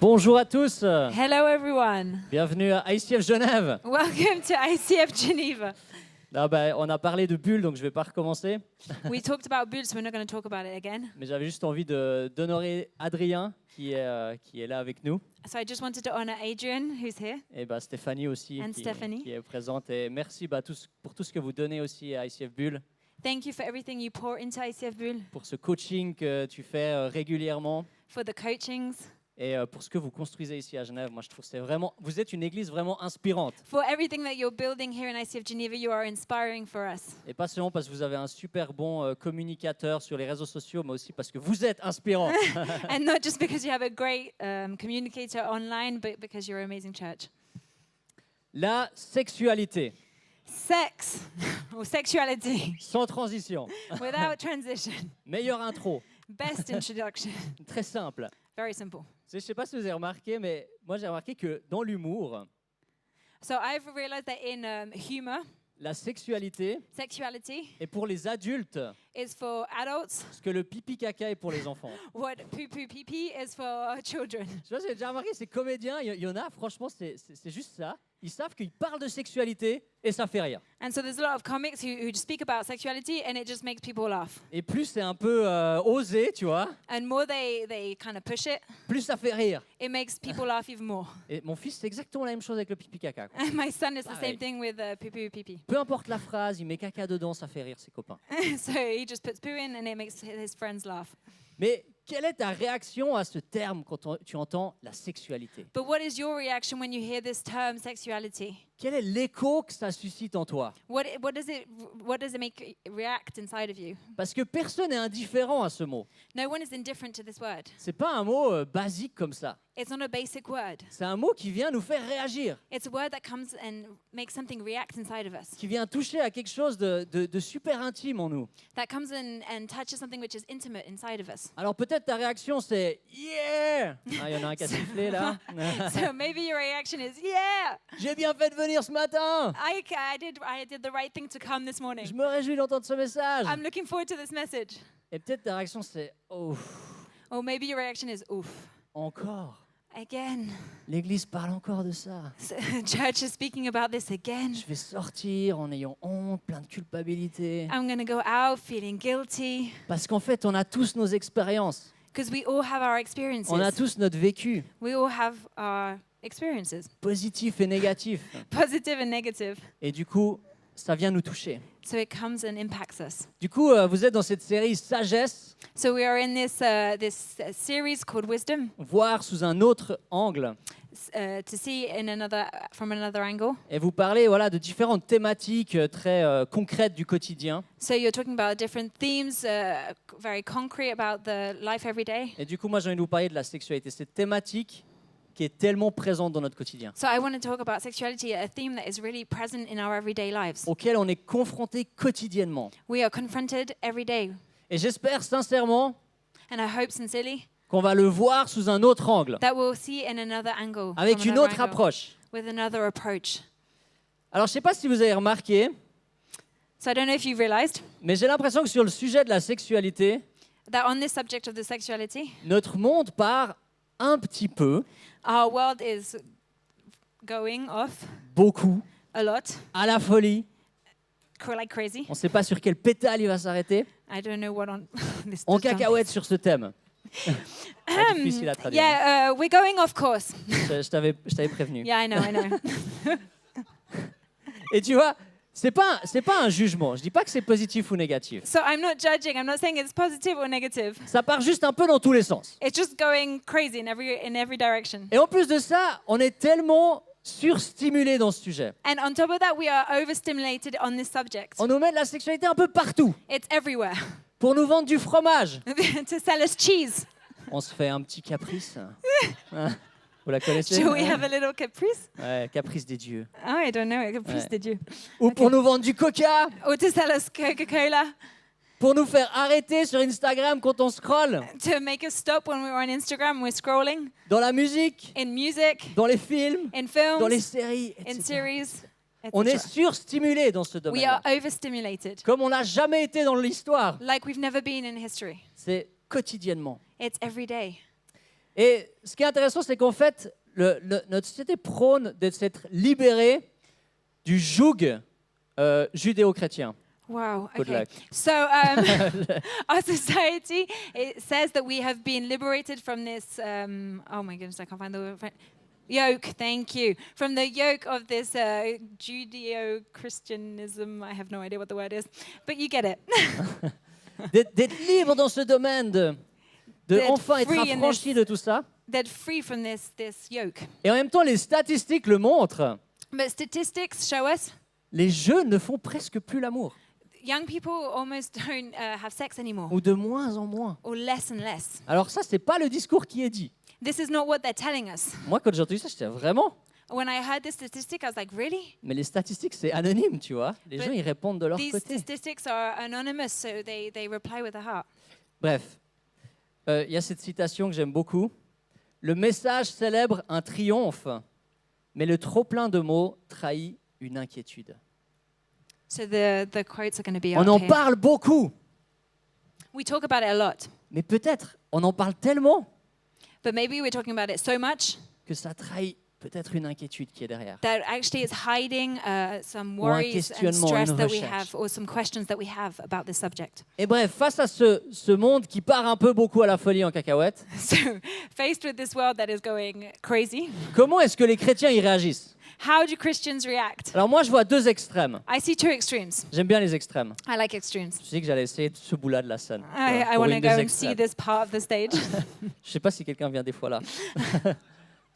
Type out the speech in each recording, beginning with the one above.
Bonjour à tous, Hello, everyone. bienvenue à ICF Genève. Welcome to ICF Geneva. On a parlé de bulles, donc je ne vais pas recommencer, We talked about bulls, so we're not going to talk about it again. mais j'avais juste envie d'honorer Adrien qui est là avec nous, So I just wanted to honor Adrian, who's here. et Stéphanie aussi And Stephanie. qui est présente. Et merci pour tout ce que vous donnez aussi à ICF Bulle, Thank you for everything you pour into ICF Bull, pour ce coaching que tu fais régulièrement for the coachings, et pour ce que vous construisez ici à Genève. Moi, je trouve que vous êtes une église vraiment inspirante. for everything that you're building here in ICF Geneva. You are inspiring for us. Et pas seulement parce que vous avez un super bon communicateur sur les réseaux sociaux, mais aussi parce que vous êtes inspirant. And not just because you have a great communicator online, but because you're an amazing church. La sexualité, Sex, or sexuality, sans transition. without transition. Meilleure intro, Best introduction. très simple. Very simple. Je ne sais pas si vous avez remarqué, mais moi j'ai remarqué que dans l'humour, So I've realized that in humor, la sexualité sexuality est pour les adultes is for adults, ce que le pipi caca est pour les enfants. what poo poo pee pee is for children. Je sais pas si vous avez déjà remarqué, ces comédiens, il y en a, franchement, c'est juste ça. Ils savent qu'ils parlent de sexualité et ça fait rire. And so there's a lot of comics who speak about sexuality and it just makes people laugh. Et plus c'est un peu osé, tu vois, And more they kind of push it, plus ça fait rire. it makes people laugh even more. Et mon fils, c'est exactement la même chose avec le pipi caca, quoi. And my son is the Pareil. same thing with poo poo pee pee. Peu importe la phrase, il met caca dedans, ça fait rire ses copains. So he just puts poo in and it makes his friends laugh. Mais quelle est ta réaction à ce terme quand tu entends la sexualité? But what is your reaction when you hear this term sexuality? Quel est l'écho que ça suscite en toi? What does it make react inside of you? Parce que personne n'est indifférent à ce mot. No one is indifferent to this word. C'est pas un mot basique comme ça. It's not a basic word. C'est un mot qui vient nous faire réagir, It's a word that comes and makes something react inside of us. qui vient toucher à quelque chose de super intime en nous. That comes in and touches something which is intimate inside of us. Alors peut-être ta réaction c'est yeah. Ah, il y en a un qui a sifflé là. So maybe your reaction is, yeah, J'ai bien fait de venir ce matin. I did the right thing to come this morning. Je me réjouis d'entendre ce message. I'm looking forward to this message. Et peut-être ta réaction c'est oh, Or maybe your reaction is, oof, encore. again. L'Église parle encore de ça. So, church is speaking about this again. Je vais sortir en ayant honte, plein de culpabilité. I'm going to go out feeling guilty. Parce qu'en fait, on a tous nos expériences. Because we all have our experiences. On a tous notre vécu, We all have our experiences, positif et négatif. positive and negative. Et du coup, ça vient nous toucher. So it comes and impacts us. Du coup, vous êtes dans cette série Sagesse, So we are in this series called Wisdom, voir sous un autre angle. to see from another angle. Et vous parlez de différentes thématiques très concrètes du quotidien. So you're talking about different themes, very concrete about the life every day. Et du coup, moi, j'ai envie de vous parler de la sexualité. Cette thématique qui est tellement présente dans notre quotidien, So I want to talk about sexuality, a theme that is really present in our everyday lives. auquel on est confronté quotidiennement. We are confronted every day, Et j'espère sincèrement and I hope sincerely qu'on va le voir sous un autre angle, that we'll see in another angle, avec from une another autre angle, approche. with another approach. Alors, je ne sais pas si vous avez remarqué, So I don't know if you've realized mais j'ai l'impression que sur le sujet de la sexualité, that on this subject of the sexuality, notre monde part un petit peu, our world is going off beaucoup, a lot, à la folie. like crazy. On ne sait pas sur quel pétale il va s'arrêter. I don't know what on this. En this jump- cacahuète sur ce thème. Pas difficile à traduire. Yeah, we're going off course. Je t'avais prévenu. Yeah, I know. Et tu vois, c'est pas un jugement. Je dis pas que c'est positif ou négatif. So I'm not judging. I'm not saying it's positive or negative. Ça part juste un peu dans tous les sens. It's just going crazy in every direction. Et en plus de ça, on est tellement surstimulé dans ce sujet. And on top of that, we are overstimulated on this subject. On nous met de la sexualité un peu partout It's everywhere. pour nous vendre du fromage. To sell us cheese. On se fait un petit caprice. Hein, vous la connaissez? Shall we have a little caprice? Ouais, caprice des dieux. Oh, I don't know. A caprice, Ouais. did you? Ou pour nous vendre du coca, Or to sell us Coca-Cola. pour nous faire arrêter sur Instagram quand on scrolle, To make us stop when we're on Instagram, we're scrolling. dans la musique, In music, dans les films, in dans les films, séries, in etc. series, On est etc. surstimulé dans ce We domaine. are overstimulated. Comme on n'a jamais été dans l'histoire. Like we've never been in history. C'est quotidiennement. It's every day. Et ce qui est intéressant, c'est qu'en fait, notre société prône d'être libérée du joug judéo-chrétien. Wow. Good Okay. luck. So our society, it says that we have been liberated from this. Oh my goodness, I can't find the word. Yoke. Thank you. From the yoke of this Judeo-Christianism. I have no idea what the word is, but you get it. D'être libre dans ce domaine, de D'être enfin être free in affranchi this. de tout ça. They're free from this yoke. Et en même temps, les statistiques le montrent. But statistics show us Les jeunes ne font presque plus l'amour, young people almost don't have sex anymore, ou de moins en moins. or less and less. Alors ça, c'est pas le discours qui est dit. This is not what they're telling us. Moi, quand j'ai entendu ça, j'étais vraiment. When I heard this statistic, I was like, really? Mais les statistiques, c'est anonyme, tu vois. Les But gens, ils répondent de leur These côté. statistics are anonymous, so they reply with a heart. Bref, il y a cette citation que j'aime beaucoup. Le message célèbre un triomphe, mais le trop-plein de mots trahit une inquiétude. So the quotes are going to be On up en here. parle beaucoup, We talk about it a lot, mais peut-être on en parle tellement but maybe we're talking about it so much que ça trahit peut-être une inquiétude qui est derrière. that actually it's hiding some Ou un worries and questionnement, stress une that we recherche. have, or some questions that we have about this subject. Et bref, face à ce monde qui part un peu beaucoup à la folie en cacahuète, So, faced with this world that is going crazy, comment est-ce que les chrétiens y réagissent? how do Christians react? Alors moi, je vois deux extrêmes. I see two extremes. J'aime bien les extrêmes. I like extremes. Je sais que j'allais essayer de ce bout-là de la scène. I pour want to une go des and extrêmes. see this part of the stage. Je sais pas si quelqu'un vient des fois là.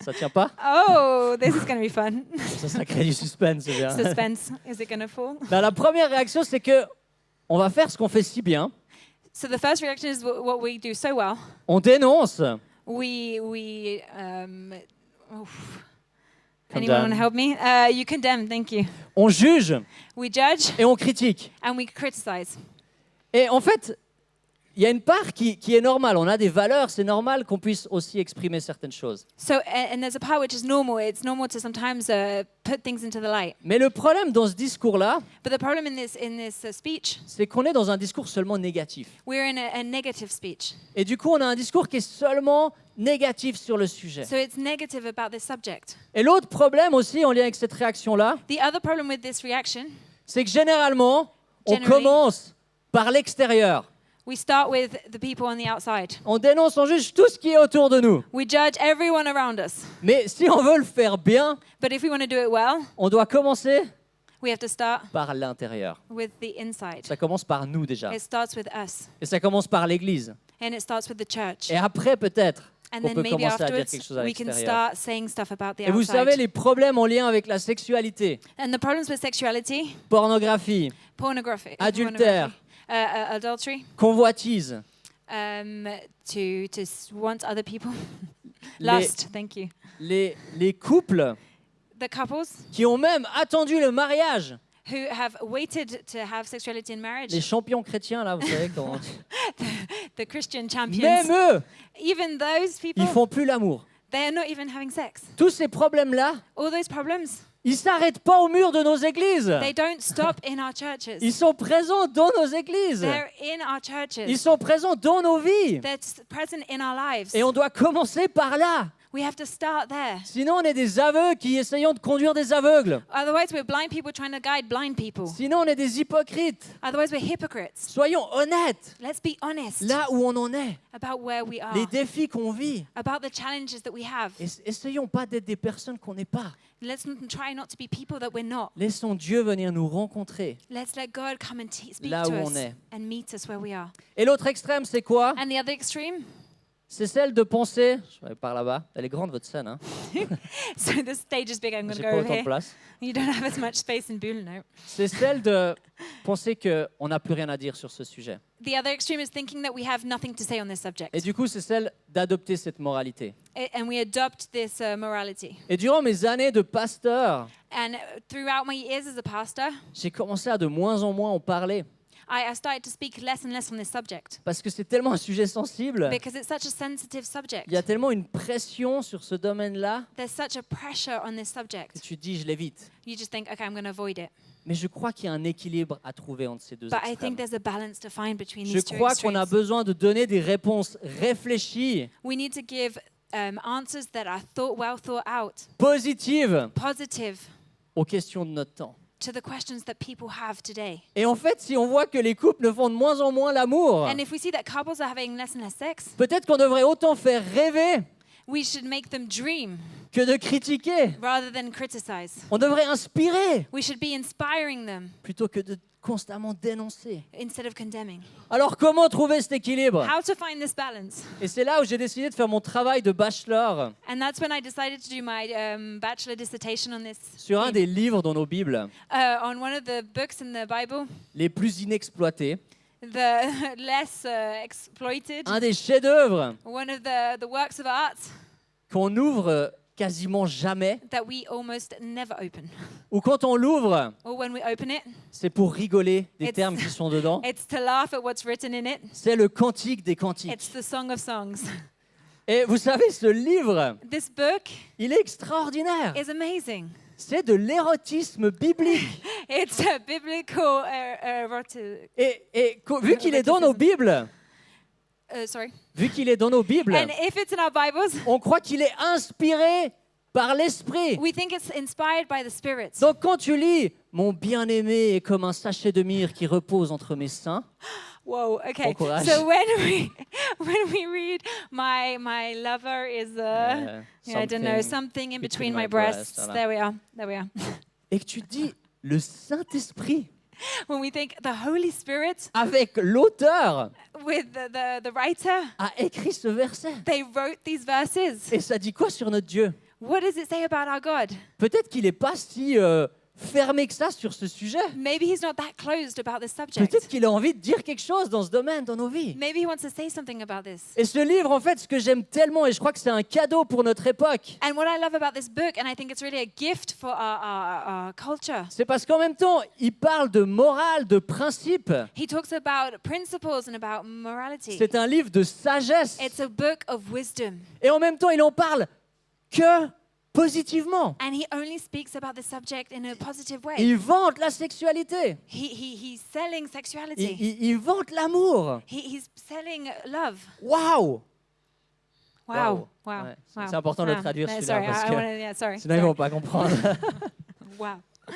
Ça tient pas? Oh, this is going to be fun. Ça crée du suspense, c'est bien. Suspense. Is it going to fall? Ben, la première réaction, c'est que on va faire ce qu'on fait si bien. So the first reaction is what we do so well. On dénonce. We Condemn. anyone want to help me? You condemn, thank you. On juge We judge et on critique. and we criticize. Et en fait, il y a une part qui est normale. On a des valeurs, c'est normal qu'on puisse aussi exprimer certaines choses. So and there's a part which is normal. It's normal to sometimes put things into the light. Mais le problème dans ce discours-là, But the problem in this speech, c'est qu'on est dans un discours seulement négatif. we're in a negative speech. Et du coup, on a un discours qui est seulement négatif sur le sujet. So it's negative about this subject. Et l'autre problème aussi, en lien avec cette réaction-là, The other problem with this reaction, c'est que généralement, on Generally. commence par l'extérieur. we start with the people on the outside. On dénonce, on juge tout ce qui est autour de nous. We judge everyone around us. Mais si on veut le faire bien, But if we want to do it well, on doit commencer we have to start par l'intérieur. with the inside. Ça commence par nous déjà. It starts with us, Et ça commence par l'Église. and it starts with the church. Et après, peut-être, And qu'on then peut maybe commencer à dire afterwards, quelque chose à we can l'extérieur. start saying stuff about the Et vous savez, outside. les problèmes en lien avec la sexualité, And the problems with sexuality, pornographie, pornography, Adultère. adultery, convoitise, to want other people, les, lust. Thank you. les couples The couples qui ont même attendu le mariage, who have waited to have sexuality in marriage, les champions chrétiens, là, vous savez, comment... the Christian champions, même eux, even those people, ils font plus l'amour. they are not even having sex. Tous ces problèmes-là, All those problems, ils s'arrêtent pas au mur de nos églises. they don't stop in our churches. Ils sont présents dans nos églises. They're in our Ils churches. sont présents dans nos vies. They're present in our lives. Et on doit commencer par là. We have to start there. Sinon, on est des aveugles qui essayons de conduire des aveugles. Otherwise, we're blind people trying to guide blind people. Sinon, on est des hypocrites. Otherwise, we're hypocrites. Soyons honnêtes. Let's be honest Là où on en est, about where we are, les défis qu'on vit. about the challenges that we have. Essayons pas d'être des personnes qu'on n'est pas. Let's try not to be people that we're not. Laissons Dieu venir nous rencontrer. Let's let God come and speak Là to où us on est. and meet us where we are. Et l'autre extrême, c'est quoi? And the other extreme, C'est celle de penser... Je vais par là-bas. Elle est grande, votre scène. Hein? so the stage is big, I'm going to J'ai go pas over autant de here. place. You don't have as much space in Bulle, no. C'est celle de penser qu'on n'a plus rien à dire sur ce sujet. The other extreme is thinking that we have nothing to say on this subject. Et du coup, c'est celle d'adopter cette moralité. And we adopt this morality. Et durant mes années de pasteur, And throughout my years as a pastor, j'ai commencé à de moins en moins en parler. I started to speak less and less on this subject Parce que c'est tellement un sujet sensible. because it's such a sensitive subject. Il y a tellement une pression sur ce domaine-là There's such a pressure on this que subject. tu te dis, je l'évite. You just think, okay, I'm going to avoid it. Mais je crois qu'il y a un équilibre à trouver entre ces deux But I extrêmes. think there's a balance to find between Je these two crois qu'on a extremes. besoin de donner des réponses réfléchies We need to give answers that are well thought out, positives positive aux questions de notre temps. to the questions that people have today. Et en fait, si on voit que les couples ne font de moins en moins l'amour, And if we see that couples are having less and less sex, peut-être qu'on devrait autant faire rêver we should make them dream que de critiquer. rather than criticize. On devrait inspirer We should be inspiring them plutôt que de constamment dénoncer. instead of condemning. Alors comment trouver cet équilibre? How to find this balance? Et c'est là où j'ai décidé de faire mon travail de bachelor And that's when I decided to do my bachelor dissertation on this, sur un des livres dans nos Bibles on one of the books in the Bible, les plus inexploités, the less exploited, un des chefs-d'œuvre one of the works of art qu'on ouvre quasiment jamais, that we almost never open. ou quand on l'ouvre, Or when we open it, c'est pour rigoler des It's- termes qui sont dedans. it's to laugh at what's written in it. C'est le Cantique des Cantiques. It's the Song of Songs. Et vous savez, ce livre, This book il est extraordinaire. is amazing. C'est de l'érotisme biblique. It's a biblical Vu qu'il est dans nos Bibles, sorry. vu qu'il est dans nos Bibles, And if it's in our Bibles, on croit qu'il est inspiré par l'Esprit. we think it's inspired by the Spirit. Donc quand tu lis « Mon bien-aimé est comme un sachet de myrrhe qui repose entre mes seins Whoa, okay. Bon courage. So when we read my lover is I don't know, something in between my breasts. voilà. There we are. » et que tu te dis « Le Saint-Esprit, When we think the Holy Spirit avec l'auteur, with the writer, a écrit ce verset. they wrote these verses. Et ça dit quoi sur notre Dieu? What does it say about our God? Peut-être qu'il n'est pas si fermé que ça sur ce sujet. Maybe he's not that closed about this subject. Peut-être qu'il a envie de dire quelque chose dans ce domaine, dans nos vies. Maybe he wants to say something about this. Et ce livre, en fait, ce que j'aime tellement, et je crois que c'est un cadeau pour notre époque, And what I love about this book, and I think it's really a gift for our culture, c'est parce qu'en même temps, il parle de morale, de principe. he talks about principles and about morality. C'est un livre de sagesse. It's a book of wisdom. Et en même temps, il en parle que positivement. And he only speaks about the subject in a positive way. Il vante la sexualité. He's selling Il, sexuality. il vante l'amour. He's selling love. Waouh! Wow. Wow. Wow. Ouais, Wow. c'est important de le Wow. traduire, No, celui-là, sorry, parce I que wanna, yeah, sorry. Sinon, ils ne vont pas comprendre. Wow.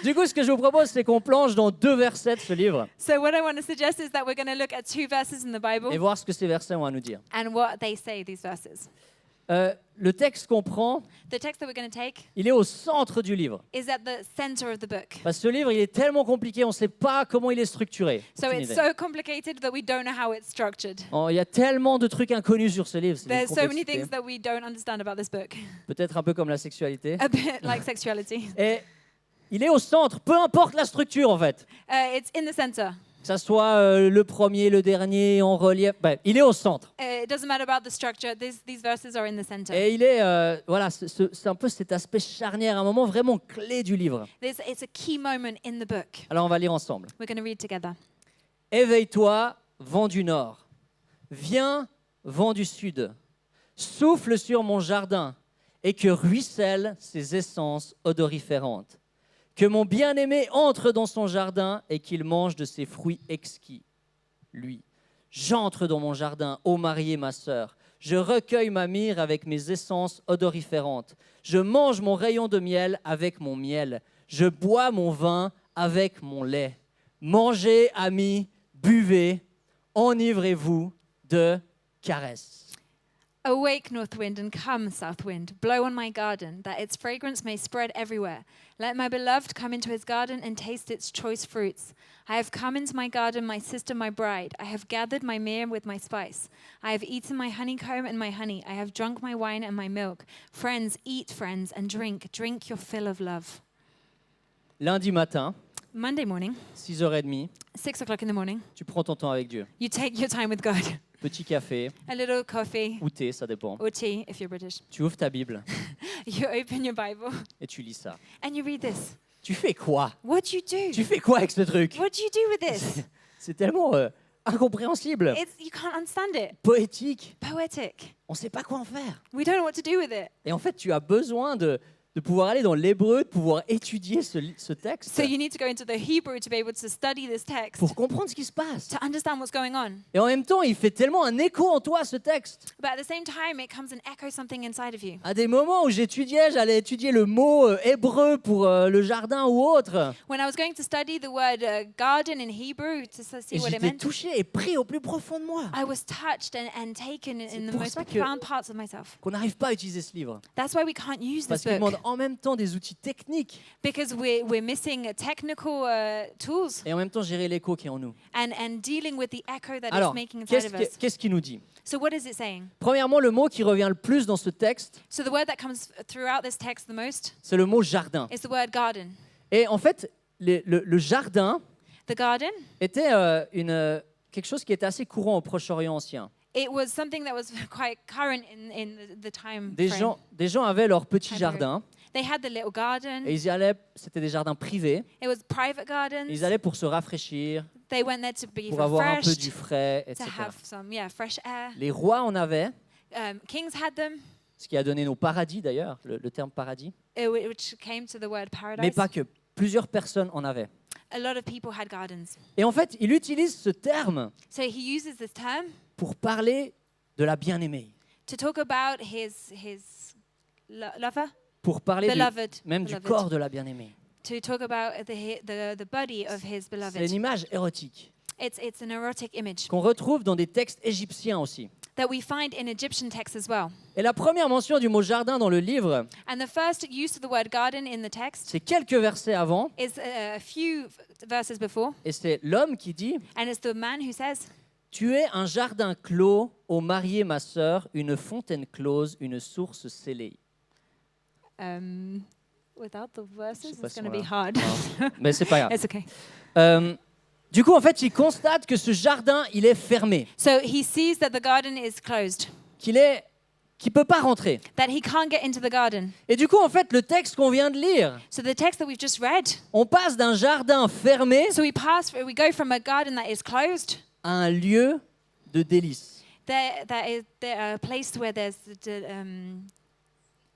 Du coup, ce que je vous propose, c'est qu'on plonge dans 2 versets de ce livre So what I want to suggest is that we're going to look at 2 verses in the Bible et voir ce que ces versets ont à nous dire. and what they say, these verses. Le texte qu'on prend, The text that we're going to take il est au centre du livre. is at the center of the book. Parce que ce livre, il est tellement compliqué, on ne sait pas comment il est structuré. So Aucune it's idée. so complicated that we don't know how it's structured. Oh, il y a tellement de trucs inconnus sur ce livre. C'est une There's so many complexité. things that we don't understand about this book. Peut-être un peu comme la sexualité. A bit like sexuality. Et il est au centre, peu importe la structure en fait. It's in the center. Que ça soit le premier, le dernier, en relief, ben, il est au centre. It doesn't matter about the structure. These verses are in the center. Et il est, voilà, c'est un peu cet aspect charnière, un moment vraiment clé du livre. It's a key moment in the book. Alors on va lire ensemble. We're going to read together. Éveille-toi, vent du nord. Viens, vent du sud. Souffle sur mon jardin et que ruissellent ses essences odoriférantes. Que mon bien-aimé entre dans son jardin et qu'il mange de ses fruits exquis. Lui, j'entre dans mon jardin, ô mariée, ma sœur. Je recueille ma myrrhe avec mes essences odoriférantes. Je mange mon rayon de miel avec mon miel. Je bois mon vin avec mon lait. Mangez, amis, buvez, enivrez-vous de caresses. Awake, north wind, and come, south wind. Blow on my garden, that its fragrance may spread everywhere. Let my beloved come into his garden and taste its choice fruits. I have come into my garden, my sister, my bride. I have gathered my myrrh with my spice. I have eaten my honeycomb and my honey. I have drunk my wine and my milk. Friends, eat, friends, and drink. Drink your fill of love. Lundi matin, Monday morning, 6h30, 6 o'clock in the morning, tu prends ton temps avec Dieu. you take your time with God. Petit café A little coffee ou thé, ça dépend. or tea, if you're British. Tu ouvres ta Bible You open your Bible et tu lis ça. and you read this. Tu fais quoi? What do you do? Tu fais quoi avec ce truc? What do you do with this? C'est tellement incompréhensible, You can't understand it. poétique. Poetic. On ne sait pas quoi en faire. We don't know what to do with it. Et en fait, tu as besoin de de pouvoir aller dans l'hébreu, de pouvoir étudier ce texte So you need to go into the Hebrew to be able to study this text, pour comprendre ce qui se passe. to understand what's going on. Et en même temps, il fait tellement un écho en toi, ce texte. But at the same time, it comes and echoes something inside of you. À des moments où j'allais étudier le mot hébreu pour le jardin ou autre. When I was going to study the word garden in Hebrew to see Et what it j'étais meant, touché et pris au plus profond de moi. I was touched and taken in the pour most ça que- profound parts of myself. Qu'on n'arrive pas à utiliser ce livre. That's why we can't use Parce this qu'il demande book, en même temps des outils techniques because we're missing technical tools et en même temps gérer l'écho qui est en nous. and dealing with the echo that Alors, it's making inside of us. qu'est-ce qu'il nous dit? So what is it saying? Premièrement, le mot qui revient le plus dans ce texte, So the word that comes throughout this text the most c'est le mot jardin. is the word garden. Et en fait, le jardin The garden, était quelque chose qui était assez courant au Proche-Orient ancien. it was something that was quite current in the time Des frame. gens avaient leur petit Time jardin They had the little garden. et ils y allaient, c'était des jardins privés. It was private gardens. Ils allaient pour se rafraîchir, They went there to be pour avoir un peu refreshed, du frais, to etc. have some fresh air. Les rois en avaient, Kings had them, ce qui a donné nos paradis d'ailleurs, le terme paradis. which came to the word Mais paradise. pas que. Plusieurs personnes en avaient. A lot of people had gardens. Et en fait, il utilise ce terme So he uses this term pour parler de la bien-aimée, to talk about his lover, pour parler beloved, même du corps de la bien-aimée. to talk about the body of his C'est une beloved. image érotique It's an erotic image qu'on retrouve dans des textes égyptiens aussi. that we find in Egyptian texts as well. Et la première mention du mot jardin dans le livre, And the first use of the word garden in the text c'est quelques versets avant, is a few verses before, et c'est l'homme qui dit and it's the man who says, « Tu es un jardin clos, ô mariée ma sœur, une fontaine close, une source scellée. without the verses, Je sais pas it's si going to on be l'a. hard. » Mais c'est pas grave. It's okay. Du coup, en fait, il constate que ce jardin, il est fermé, So he sees that the garden is closed, qu'il peut pas rentrer. that he can't get into the garden. Et du coup, en fait, le texte qu'on vient de lire, So the text that we've just read, on passe d'un jardin fermé so we go from a garden that is closed, à un lieu de délice. there a place where there's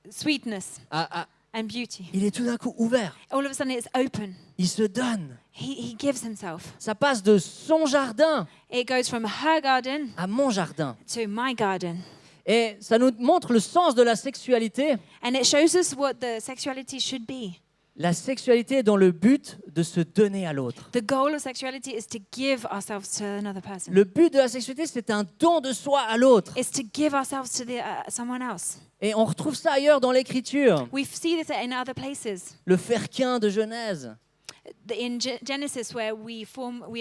sweetness and beauty. Il est tout d'un coup ouvert. All of a sudden it's open. Il se donne. He gives himself. Ça passe de son jardin It goes from her garden à mon jardin. to my garden. Et ça nous montre le sens de la sexualité. And it shows us what the sexuality should be. La sexualité est dans le but de se donner à l'autre. The goal of sexuality is to give ourselves to another person. Le but de la sexualité, c'est un don de soi à l'autre. It's to give ourselves to someone else. Et on retrouve ça ailleurs dans l'Écriture. We see this in other places. Le Ferquin de Genèse. In Genesis, where we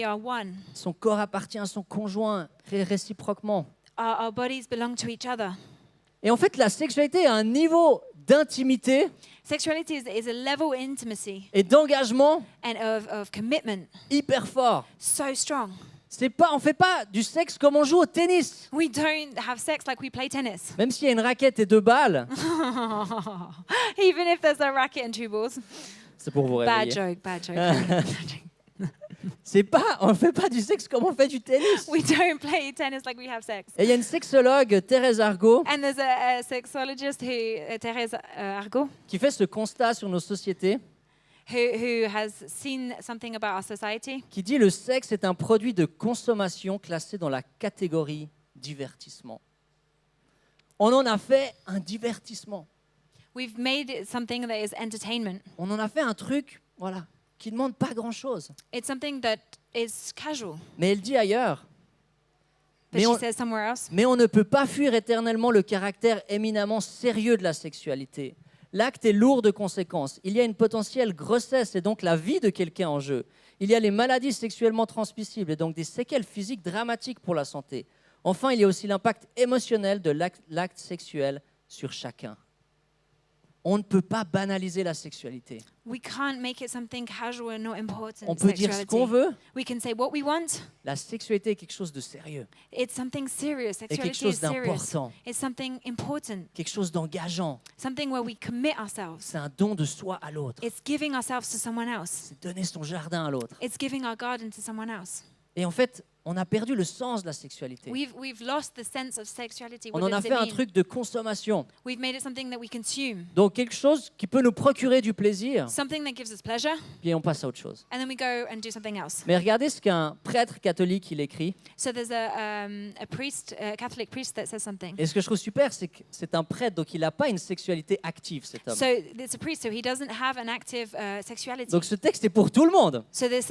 are one. Son corps appartient à son conjoint réciproquement. Our bodies belong to each other. Et en fait, la sexualité a un niveau d'intimité Sexuality is a level of intimacy et d'engagement and of commitment hyper fort. so strong. On fait pas du sexe comme on joue au tennis. We don't have sex like we play tennis. Même s'il y a une raquette et deux balles, Even if there's a racket and two balls. c'est pour vous Bad réveiller. joke, bad joke. On fait pas du sexe comme on fait du tennis. We don't play tennis like we have sex. Et il y a une sexologue, Thérèse Argot, And there's a sexologist Thérèse Argot, qui fait ce constat sur nos sociétés, who has seen something about our society. qui dit le sexe est un produit de consommation classé dans la catégorie divertissement. On en a fait un divertissement. We've made it something that is entertainment. On en a fait un truc, voilà, qui ne demande pas grand-chose. It's something that is casual. Mais elle dit ailleurs. But Mais she on, says somewhere else. mais on ne peut pas fuir éternellement le caractère éminemment sérieux de la sexualité. L'acte est lourd de conséquences. Il y a une potentielle grossesse et donc la vie de quelqu'un en jeu. Il y a les maladies sexuellement transmissibles et donc des séquelles physiques dramatiques pour la santé. Enfin, il y a aussi l'impact émotionnel de l'acte sexuel sur chacun. On ne peut pas banaliser la sexualité. We can't make it something casual and not important. On peut dire ce qu'on veut. We can say what we want. La sexualité est quelque chose de sérieux, It's something serious. est quelque Sexuality is chose serious. d'important, It's something important. quelque chose d'engageant. Something where we commit ourselves. C'est un don de soi à l'autre. It's giving ourselves to someone else. C'est donner son jardin à l'autre. It's giving our garden to someone else. Et en fait, on a perdu le sens de la sexualité. We've lost the sense of sexuality. On What en a does fait it un mean? truc de consommation. We've made it something that we consume, Donc quelque chose qui peut nous procurer du plaisir, something that gives us pleasure, puis on passe à autre chose. and then we go and do something else. Mais regardez ce qu'un prêtre catholique il écrit. So there's a priest, a Catholic priest that says something. Et ce que je trouve super, c'est que c'est un prêtre, donc il n'a pas une sexualité active, cet homme. So it's a priest, so he doesn't have an active sexuality. Donc ce texte est pour tout le monde. So this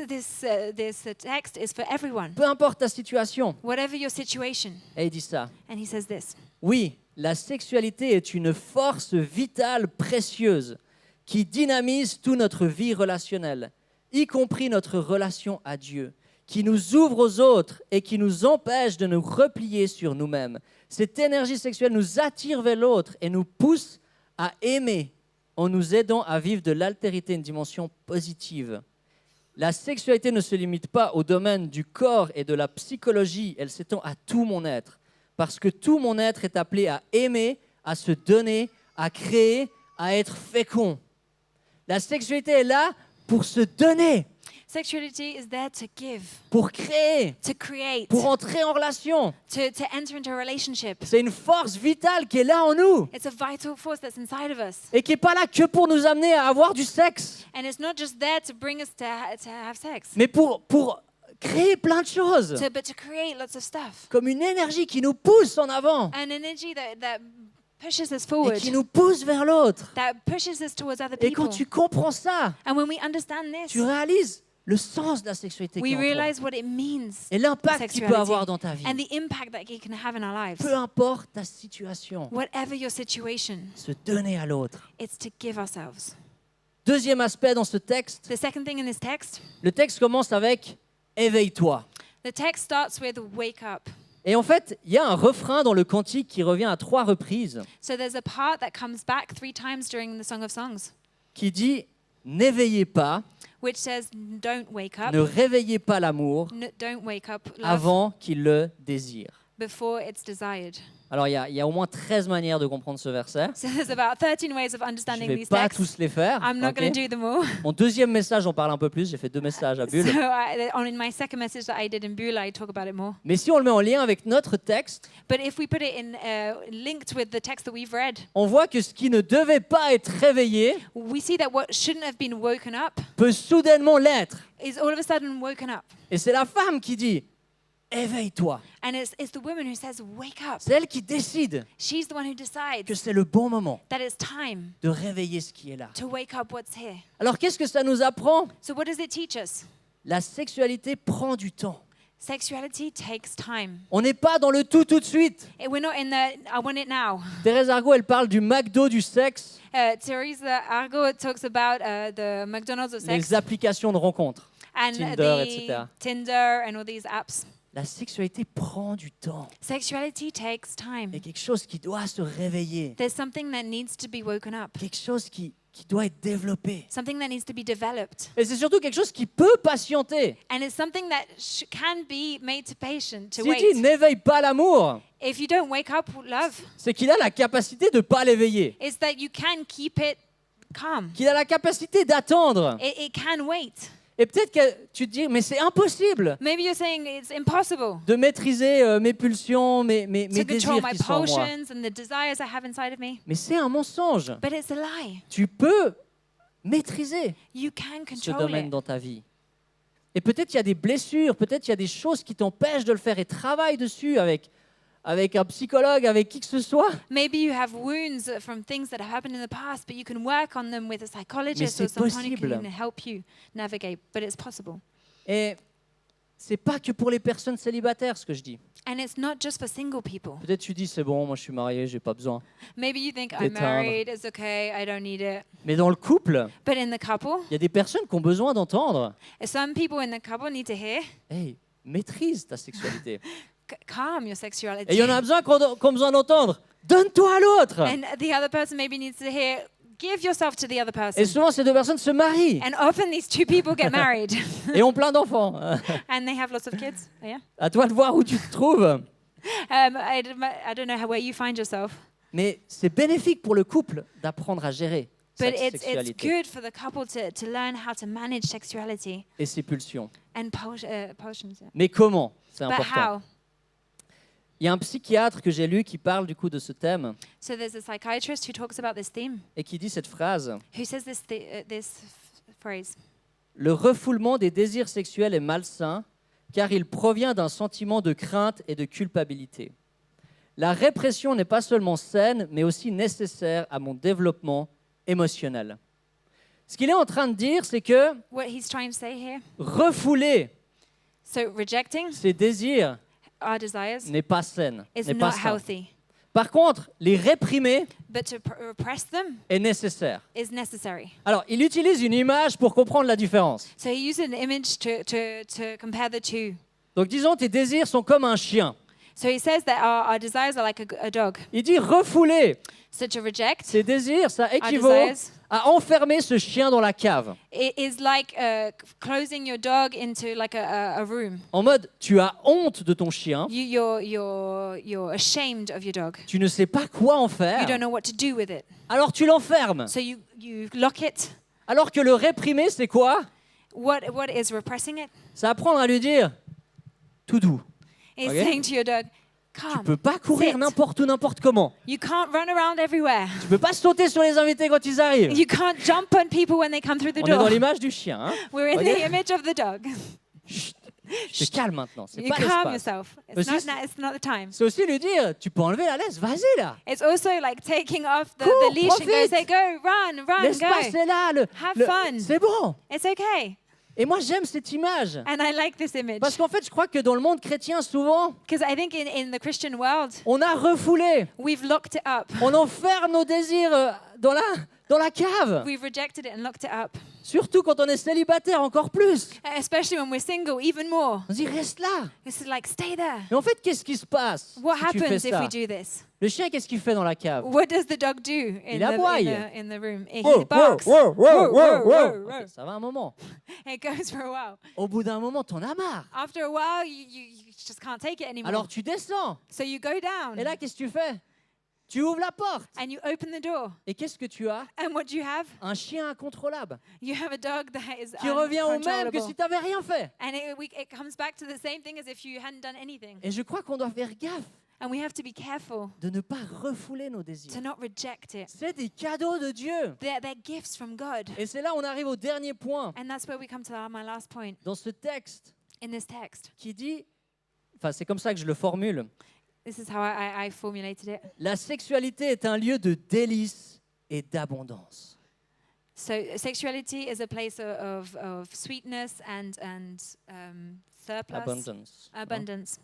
text is for everyone, Peu importe ta situation. whatever your situation. Et il dit ça. And he says this. Oui, la sexualité est une force vitale précieuse qui dynamise toute notre vie relationnelle, y compris notre relation à Dieu, qui nous ouvre aux autres et qui nous empêche de nous replier sur nous-mêmes. Cette énergie sexuelle nous attire vers l'autre et nous pousse à aimer en nous aidant à vivre de l'altérité, une dimension positive. La sexualité ne se limite pas au domaine du corps et de la psychologie, elle s'étend à tout mon être. Parce que tout mon être est appelé à aimer, à se donner, à créer, à être fécond. La sexualité est là pour se donner, Sexuality is there to give, pour créer, to create, pour entrer en relation. to enter into a relationship. C'est une force vitale qui est là en nous It's a vital force that's inside of us. et qui n'est pas là que pour nous amener à avoir du sexe, And it's not just there to bring us to have sex, mais pour créer plein de choses, but to create lots of stuff. comme une énergie qui nous pousse en avant An energy that pushes us et forward, qui nous pousse vers l'autre. that pushes us towards other Et people. quand tu comprends ça, And when we understand this, tu réalises le sens de la sexualité qui we est en toi realize what it means et l'impact qu'il peut sexuality avoir dans ta vie. and the impact that it can have in our lives. Peu importe ta situation, Whatever your situation, se donner à l'autre. it's to give ourselves. Deuxième aspect dans ce texte, The second thing in this text, le texte commence avec « éveille-toi ». the text starts with wake up. Et en fait, il y a un refrain dans le cantique qui revient à 3 reprises So there's a part that comes back 3 times during the Song of Songs, qui dit « n'éveillez pas, which says, don't wake up, ne réveillez pas l'amour don't wake up love avant qu'il le désire ». before it's desired. Alors, il y a au moins 13 manières de comprendre ce verset. So there's about 13 ways of Je understanding ne vais these pas texts. tous les faire. I'm not ok. going to do them all. Mon deuxième message, on parle un peu plus. J'ai fait 2 messages à So Bulle. in my second message that I did in Beulah, I talk about it more. Mais si on le met en lien avec notre texte, But if we put it in linked with the text that we've read, on voit que ce qui ne devait pas être réveillé we see that what shouldn't have been woken up peut soudainement l'être. is all of a sudden woken up. Et c'est la femme qui dit « éveille-toi ». And it's the woman who says, wake up. C'est elle qui décide She's the one who decides que c'est le bon moment that it's time de réveiller ce qui est là. to wake up what's here. Alors qu'est-ce que ça nous apprend? So what does it teach us? La sexualité prend du temps. Sexuality takes time. On n'est pas dans le tout de suite. We're not in the, I want it now. Thérèse Argot, elle parle du McDo du sexe, Teresa Argo talks about the McDonald's of sex les applications de rencontres. and Tinder, the etc. Tinder and all these apps. La sexualité prend du temps. Sexuality takes time. Il y a quelque chose qui doit se réveiller. There's something that needs to be woken up, Quelque chose qui doit être développé. something that needs to be developed. Et c'est surtout quelque chose qui peut patienter. And it's something that can be made to patient, to Si wait. il dit n'éveille pas l'amour, If you don't wake up love, c'est qu'il a la capacité de ne pas l'éveiller. it's that you can keep it calm. Qu'il a la capacité d'attendre. It can wait. Et peut-être que tu te dis, mais c'est impossible Maybe you're saying it's impossible de maîtriser mes pulsions, mes to control désirs my qui sont en moi. passions and the desires I have inside of me. Mais c'est un mensonge. But it's a lie. Tu peux maîtriser You can ce control domaine it. dans ta vie. Et peut-être il y a des blessures, peut-être il y a des choses qui t'empêchent de le faire et travaille dessus avec un psychologue, avec qui que ce soit. Maybe you have wounds from things that have happened in the past, but you can work on them with a psychologist Mais or c'est someone who possible. can help you navigate. But it's possible. Et c'est pas que pour les personnes célibataires ce que je dis. And it's not just for single people. Peut-être tu dis c'est bon, moi je suis marié, j'ai pas besoin. Maybe you think I'm Détendre. married, it's okay, I don't need it. Mais dans le couple, But in the couple, il y a des personnes qui ont besoin d'entendre. some people in the couple need to hear, Hey, maîtrise ta sexualité. calm your Et sexuality. il y en a besoin qui ont besoin d'entendre. Donne-toi à l'autre. And the other person maybe needs to hear, give yourself to the other person. Et souvent ces 2 personnes se marient And often these 2 people get married et ont plein d'enfants. and they have lots of kids. Oh, yeah. À toi de voir où tu te trouves. I don't know where you find yourself, Mais c'est bénéfique pour le couple d'apprendre à gérer sa but it's sexualité good for the couple to learn how to manage sexuality et ses pulsions. and passions. Yeah. Mais comment? C'est But important. how? Il y a un psychiatre que j'ai lu qui parle du coup de ce thème So there's a psychiatrist who talks about this theme, et qui dit cette phrase. who says this phrase. Le refoulement des désirs sexuels est malsain car il provient d'un sentiment de crainte et de culpabilité. La répression n'est pas seulement saine, mais aussi nécessaire à mon développement émotionnel. Ce qu'il est en train de dire, c'est que What he's trying to say here. refouler So rejecting ses désirs our desires n'est pas sain. is n'est pas not sain. healthy, Par contre, les réprimer but to repress them est nécessaire. is necessary. Alors, il utilise une image pour comprendre la différence. So he used an image to compare the two. Donc, disons, tes désirs sont comme un chien. So he says that our desires are like a dog. Il dit refouler So to reject ses désirs, ça our équivaut desires, à enfermer ce chien dans la cave. it is like closing your dog into like a room. En mode, tu as honte de ton chien, You're ashamed of your dog. tu ne sais pas quoi en You don't faire, know what to do with it. alors tu l'enfermes. So you lock it. Alors que le réprimer, c'est quoi? What is repressing it? C'est apprendre à lui dire, tout doux. It's Okay. saying to your dog, Tu come. peux pas courir sit. n'importe où, n'importe comment. You can't run around everywhere. Tu peux pas sauter sur les invités quand ils arrivent. You can't jump on people when they come through the On est dans door. l'image du chien. Hein. We're in Okay. the image of the dog. Chut, je te calme maintenant, c'est You pas calm l'espace. yourself. Aussi, It's not the time. c'est aussi lui dire, tu peux enlever la laisse, vas-y là. It's also like taking off the Cours, leash and go profite. say, go, run, L'espace go. est là, Have fun. c'est bon. It's okay. Et moi j'aime cette image. And I like this image. Parce qu'en fait, je crois que dans le monde chrétien, souvent, Because I think in the Christian world, on a refoulé, we've locked it up. on enferme nos désirs dans la cave. We've rejected it and locked it up. Surtout quand on est célibataire, encore plus. Especially when we're single, even more. On se dit, reste là. It's like, stay there. Mais en fait, qu'est-ce qui se passe What si tu fais happens if ça? we do this? Le chien, qu'est-ce qu'il fait dans la cave? What does the dog do Il aboie. in the room? He Wow, barks. wow, wow, wow, wow, wow. wow. Ok, ça va un moment. It goes for a while. Au bout d'un moment, t'en as marre. After a while, you just can't take it anymore. Alors tu descends. So you go down Et là, qu'est-ce que tu fais? Tu ouvres la porte. and you open the door. Et qu'est-ce que tu as? And what do you have? Un chien incontrôlable You have a dog that is qui revient au même que uncontrollable. si tu n'avais rien fait. And it comes back to the same thing as if you hadn't done anything. Et je crois qu'on doit faire gaffe And we have to be careful de ne pas refouler nos désirs. to not reject it. C'est des cadeaux de Dieu. They're gifts from God. Et c'est là on arrive au dernier point And that's where we come to my last point dans ce texte in this text. qui dit, enfin c'est comme ça que je le formule, This is how I formulated it. la sexualité est un lieu de délices et d'abondance. So sexuality is a place of sweetness and surplus, Abundance. abundance.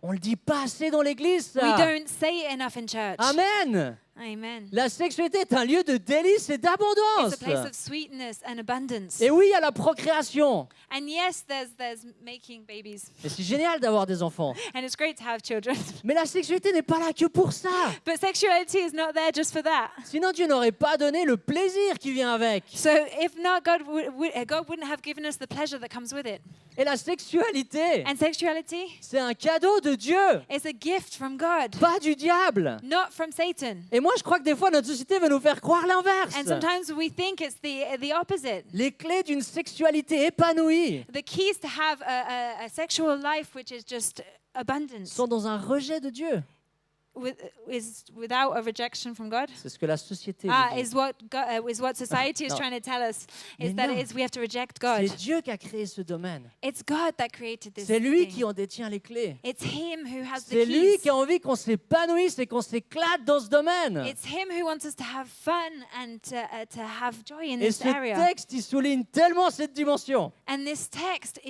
On le dit pas assez dans l'église, We ça. don't say it enough in church. Amen. Amen. La sexualité est un lieu de délices et It's d'abondance. a place of sweetness and abundance. Et oui, il y a la procréation. And yes, there's making babies, Et c'est génial d'avoir des enfants. and it's great to have children. Mais la sexualité n'est pas là que pour ça. But sexuality is not there just for that. Sinon, Dieu n'aurait pas donné le plaisir qui vient avec. So if not, God wouldn't have given us the pleasure that comes with it. Et la sexualité, And sexuality c'est un cadeau de Dieu, is a gift from God, pas du diable. not from Satan. Et moi, je crois que des fois, notre société veut nous faire croire l'inverse. And sometimes we think it's the opposite. Les clés d'une sexualité épanouie The keys to have a sexual life which is just abundance sont dans un rejet de Dieu. is without a rejection from God. C'est ce que la société veut dire. Is what society is No. trying to tell us Mais is that non. we have to reject God. C'est Dieu qui a créé ce domaine. It's God that created this C'est lui thing. qui en détient les clés. It's Him who has the C'est lui keys. qui a envie qu'on s'épanouisse et qu'on s'éclate dans ce domaine. It's Him who wants us to have fun and to have joy in Et this ce area. texte, il souligne tellement cette dimension. And this text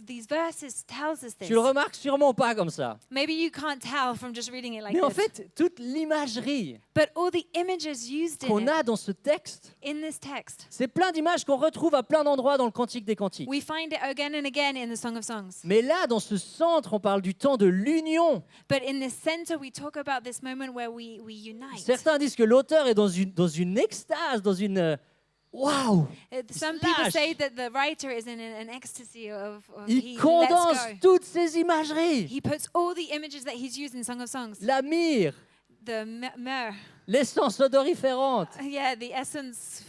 these verses tells us this. Tu le remarques sûrement pas comme ça. Maybe you can't tell from just reading it like Mais en this. fait, toute l'imagerie But all the images used in qu'on it, a dans ce texte, in this text, c'est plein d'images qu'on retrouve à plein d'endroits dans le Cantique des Cantiques. we find it again and again in the Song of Songs. Mais là, dans ce centre, on parle du temps de l'union. But in the center, we talk about this moment where we unite. Certains disent que l'auteur est dans une extase, dans une... Waouh! Some Slash. people say that the writer is in an ecstasy of Il he condense lets go. toutes ces imageries. He puts all the images that he's used in Song of Songs. La myrrhe, The myrrh, l'essence odoriférante, yeah, the essence,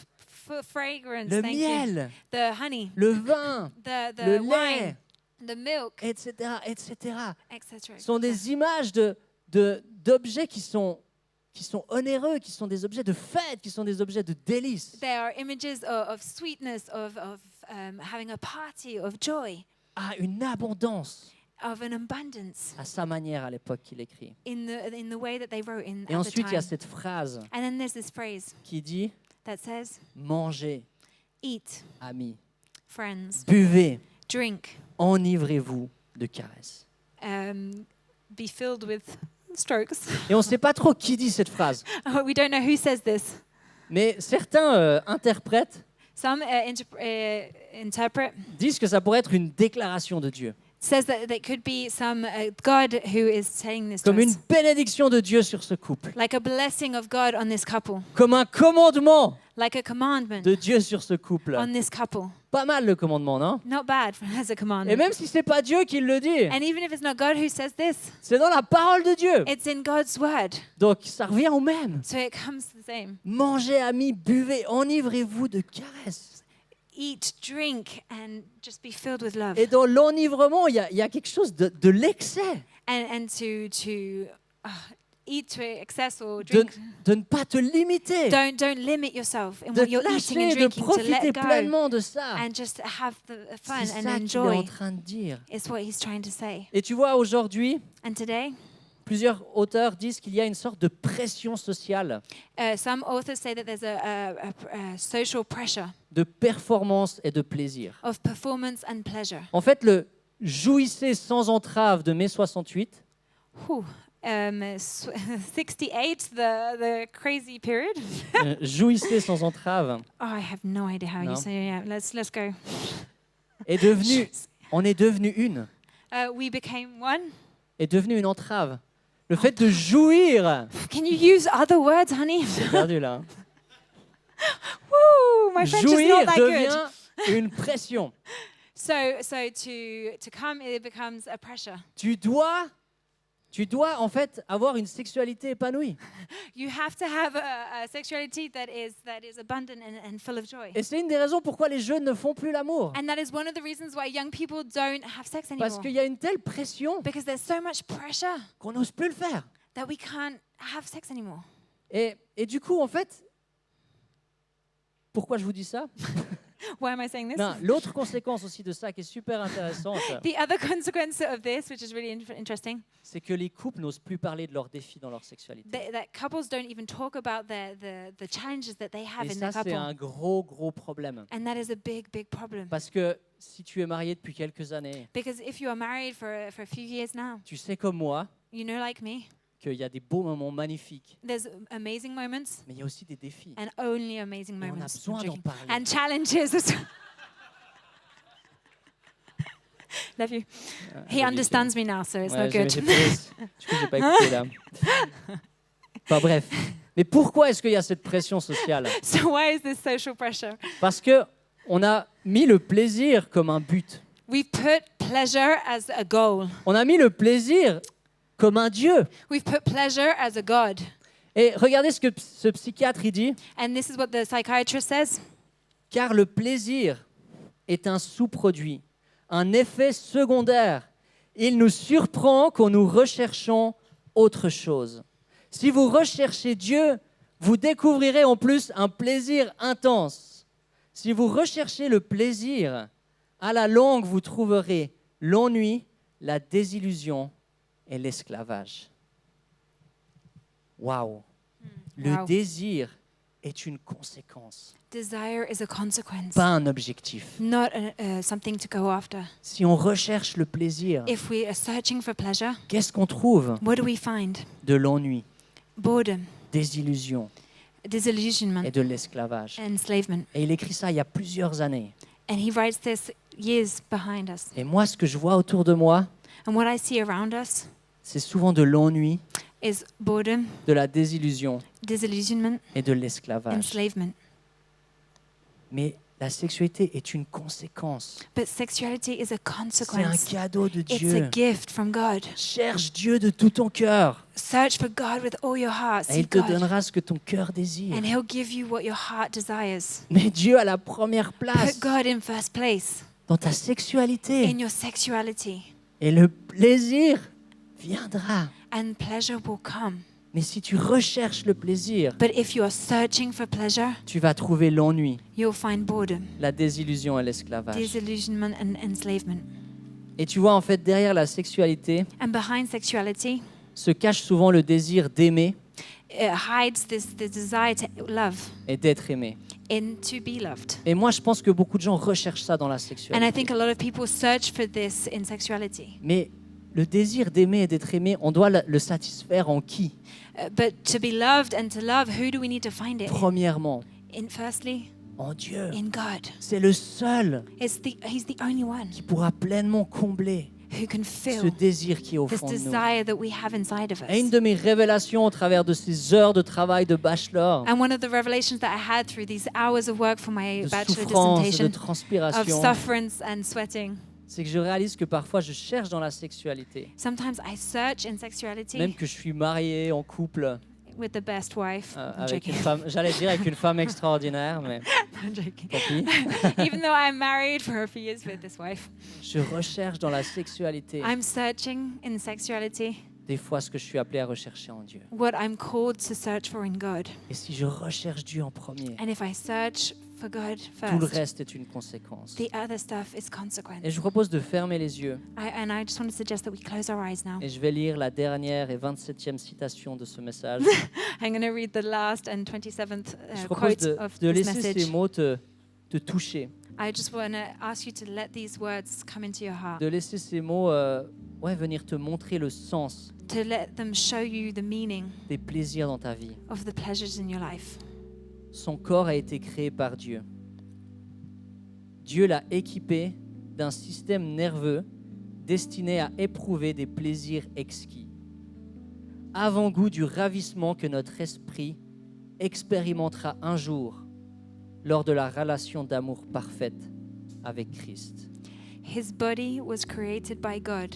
fragrance, le thank miel, you. The honey, le vin, the le wine, lait, The milk, etc., etc. etc. Ce sont des images d'objets qui sont onéreux, qui sont des objets de fête, qui sont des objets de délices. They are images of sweetness, of having a party, of joy, Ah, une abondance of an abundance à sa manière à l'époque qu'il écrit. in the way that they wrote Et at the ensuite, il y a time. cette phrase And then there's this phrase qui dit that says, « Mangez, eat, amis, friends, buvez, drink, enivrez-vous de caresses. be filled with strokes. » Et on ne sait pas trop qui dit cette phrase, We don't know who says this. mais certains interprètes Some interpret disent que ça pourrait être une déclaration de Dieu, says that it could be some God who is saying this to comme une us, bénédiction de Dieu sur ce couple, like a blessing of God on this couple, comme un commandement like a commandment de Dieu sur ce couple. on this couple. Pas mal le commandement, non? Not bad as a Et commandment. même si c'est pas Dieu qui le dit, And even if it's not God who says this, c'est dans la parole de Dieu. it's in God's word. Donc ça revient au même. So it comes to the same. Mangez, amis, buvez, enivrez-vous de caresses. Eat, drink, and just be filled with love. Et dans l'enivrement, il y a quelque chose de l'excès, And to eat to excess or de, drink. de ne pas te limiter, Don't limit yourself in de what you're eating and lâcher, de drinking, to profiter let go pleinement de ça. and just have the fun C'est and ça qu'il est en enjoy. train de dire. Is what he's trying to say. Et tu vois, aujourd'hui, And today, plusieurs auteurs disent qu'il y a une sorte de pression sociale, some authors say that there's a social pressure de performance et de plaisir. of performance and pleasure. En fait, le jouissez sans entrave de mai 68, Whew. 68, the crazy period. jouissez sans entrave, Oh, I have no idea how No. you say it. Yeah, let's go. on est devenu une, We became one. est devenu une entrave. Le fait de jouir, Can you use other words, honey? j'ai perdu là, hein. Woo, my French is Jouir not that good. devient une pression. So to come, it becomes a pressure. Tu dois en fait avoir une sexualité épanouie. You have to have a sexuality that is abundant and full of joy. Et c'est une des raisons pourquoi les jeunes ne font plus l'amour. And that is one of the reasons why young people don't have sex Parce anymore. qu'il y a une telle pression Because there's so much pressure qu'on n'ose plus le faire. that we can't have sex anymore. Et du coup, en fait, pourquoi je vous dis ça? Why am I saying this? Non, l'autre conséquence aussi de ça qui est super intéressante, The other consequence of this, which is really interesting, c'est que les couples n'osent plus parler de leurs défis dans leur sexualité. that couples don't even talk about the challenges that they have Et in ça, the c'est couple. un gros problème. And that is a big problem. Parce que si tu es marié depuis quelques années, Because if you are married for a few years now, tu sais comme moi you know, like me, qu'il y a des beaux moments magnifiques, there's amazing moments mais il y a aussi des défis. and only amazing Et on a moments. besoin I'm d'en joking. parler. And challenges. as well. Love you. He understands me now, so it's Ouais, not good. du coup, j'ai pas écouté là. Enfin bref. Mais pourquoi est-ce qu'il y a cette pression sociale? So why is this social pressure? Parce que on a mis le plaisir comme un but. We've put pleasure as a goal. On a mis le plaisir comme un Dieu. We've put pleasure as a God. Et regardez ce que ce psychiatre il dit. And this is what the psychiatrist says. Car le plaisir est un sous-produit, un effet secondaire. Il nous surprend quand nous recherchons autre chose. Si vous recherchez Dieu, vous découvrirez en plus un plaisir intense. Si vous recherchez le plaisir, à la longue, vous trouverez l'ennui, la désillusion et l'esclavage. Waouh! Le Wow. désir est une conséquence, Desire is a consequence, pas un objectif. not something to go after. Si on recherche le plaisir, If we are searching for pleasure, qu'est-ce qu'on trouve? what do we find? De l'ennui, Boredom, des illusions disillusionment, et de l'esclavage. enslavement. Et il écrit ça il y a plusieurs années. And he writes this years behind us. Et moi, ce que je vois autour de moi, And what I see around us c'est souvent de l'ennui, is boredom, de la désillusion disillusionment, et de l'esclavage. enslavement. Mais la sexualité est une conséquence. But sexuality is a C'est un consequence. cadeau de It's a Dieu. gift from God. Cherche Dieu de tout ton cœur Search for God with all your heart. et il Seek te God. donnera ce que ton cœur désire. And He'll give you what your heart desires. Mais Dieu à la première Put place God in first place. dans ta sexualité. in your sexuality, Et le plaisir viendra. and pleasure will come. Mais si tu recherches le plaisir, But if you are searching for pleasure, tu vas trouver l'ennui, you'll find boredom, la désillusion et l'esclavage. disillusionment, and enslavement. Et tu vois, en fait, derrière la sexualité And behind sexuality, se cache souvent le désir d'aimer it hides the desire to love et d'être aimé. and to be loved. Et moi, je pense que beaucoup de gens recherchent ça dans la And I sexualité. think a lot of people search for this in sexuality. Mais le désir d'aimer et d'être aimé, on doit le satisfaire en qui? But to be loved and to love, who do we need to find it Premièrement, Firstly, en Dieu. in God. C'est le seul He's the only one qui pourra pleinement combler who can ce fill désir qui est au this fond de nous. desire that we have inside of Et une us. de mes révélations au travers de ces heures de travail de bachelor, And one of the revelations that I had through these hours of work for my de bachelor souffrance, de dissertation, of transpiration, sufferance and sweating, c'est que je réalise que parfois je cherche dans la sexualité, sometimes I search in sexuality même que je suis marié, en couple, with the best wife. I'm avec joking. une femme, j'allais dire avec une femme extraordinaire, mais I'm joking. tant pis. Even though I'm married for a few years with this wife, Je recherche dans la sexualité I'm searching in sexuality des fois ce que je suis appelé à rechercher en Dieu. what I'm called to search for in God. Et si je recherche Dieu en premier, And if I search for God tout le first, reste est une conséquence. the other stuff is consequence. Et je vous propose de fermer les yeux And I just want to suggest that we close our eyes now. et je vais lire la dernière et 27e citation de ce message. I'm going to read the last and 27th Je propose quote of de this laisser ces message. mots te toucher, I just want to ask you to let these words come into your heart, de laisser ces mots venir te montrer le sens to let them show you the meaning des plaisirs dans ta vie. of the pleasures in your life. Son corps a été créé par Dieu. Dieu l'a équipé d'un système nerveux destiné à éprouver des plaisirs exquis. Avant-goût du ravissement que notre esprit expérimentera un jour lors de la relation d'amour parfaite avec Christ. His body was created by God.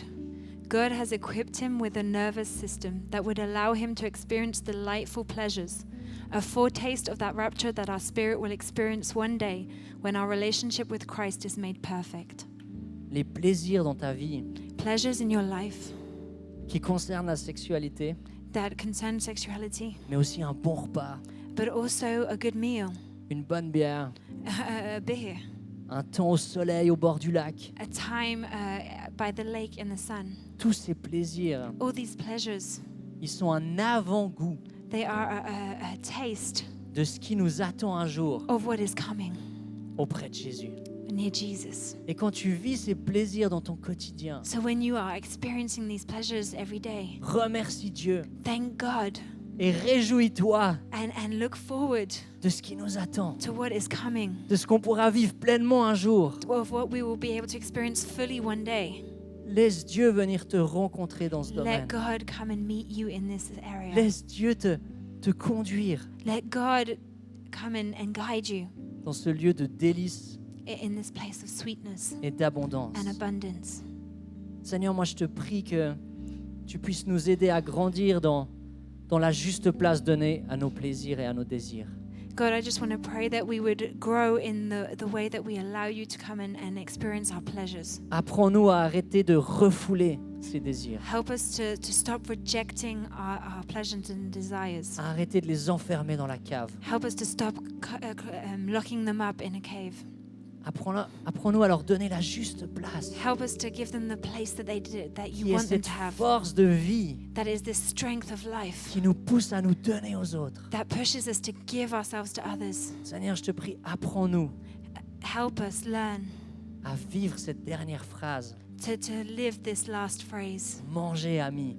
God has equipped him with a nervous system that would allow him to experience delightful pleasures, a foretaste of that rapture that our spirit will experience one day when our relationship with Christ is made perfect. Les plaisirs dans ta vie Pleasures in your life qui concernent la sexualité, that concern sexuality, mais aussi un bon repas, but also a good meal, une bonne bière, a beer, un temps au soleil au bord du lac. a time by the lake in the sun. Tous ces plaisirs, All these pleasures, ils sont un avant-goût they are a taste de ce qui nous attend un jour of what is coming auprès de Jésus. near Jesus. Et quand tu vis ces plaisirs dans ton quotidien, So when you are experiencing these pleasures every day, remercie Dieu thank God et réjouis-toi and look forward de ce qui nous attend, to what is coming, de ce qu'on pourra vivre pleinement un jour. of what we will be able to experience fully one day. Laisse Dieu venir te rencontrer dans ce Let domaine. God come and meet you in this area. Laisse Dieu te conduire Let God come and guide you dans ce lieu de délices in this place of sweetness et d'abondance. and abundance. Seigneur, moi je te prie que tu puisses nous aider à grandir dans la juste place donnée à nos plaisirs et à nos désirs. God, I just want to pray that we would grow in the way that we allow you to come and experience our pleasures. Apprends-nous à arrêter de refouler ces désirs, Help us to stop rejecting our pleasures and desires. à arrêter de les enfermer dans la cave. Help us to stop locking them up in a cave. Apprends-nous à leur donner la juste place, Help us to give them the place that that you qui est want them cette to have. force de vie That is this strength of life qui nous pousse à nous donner aux autres. that pushes us to give ourselves to others. Seigneur, je te prie, apprends-nous Help us learn à vivre cette dernière phrase. to live this last phrase. Mangez, amis,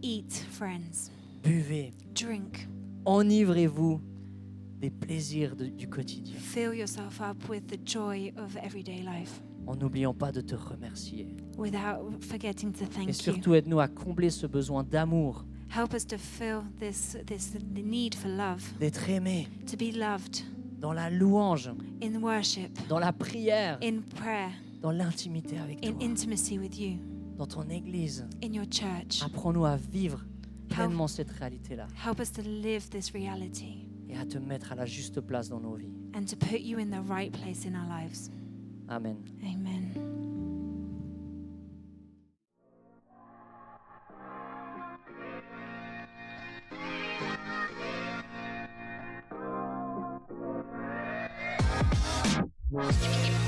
Eat, friends. buvez, Drink. enivrez-vous des plaisirs du quotidien, Fill yourself up with the joy of everyday life en n'oubliant pas de te remercier. without forgetting to Et thank you. surtout, aide-nous à combler ce besoin d'amour, Help us to fill the need for love, d'être aimé, to be loved dans la louange, in worship, dans la prière, in prayer, dans l'intimité avec in toi, intimacy with you, dans ton Église. in your church. Apprends-nous à vivre pleinement cette réalité-là Help us to live this reality et à te mettre à la juste place dans nos vies. and to put you in the right place in our lives. Amen. Amen. Wow.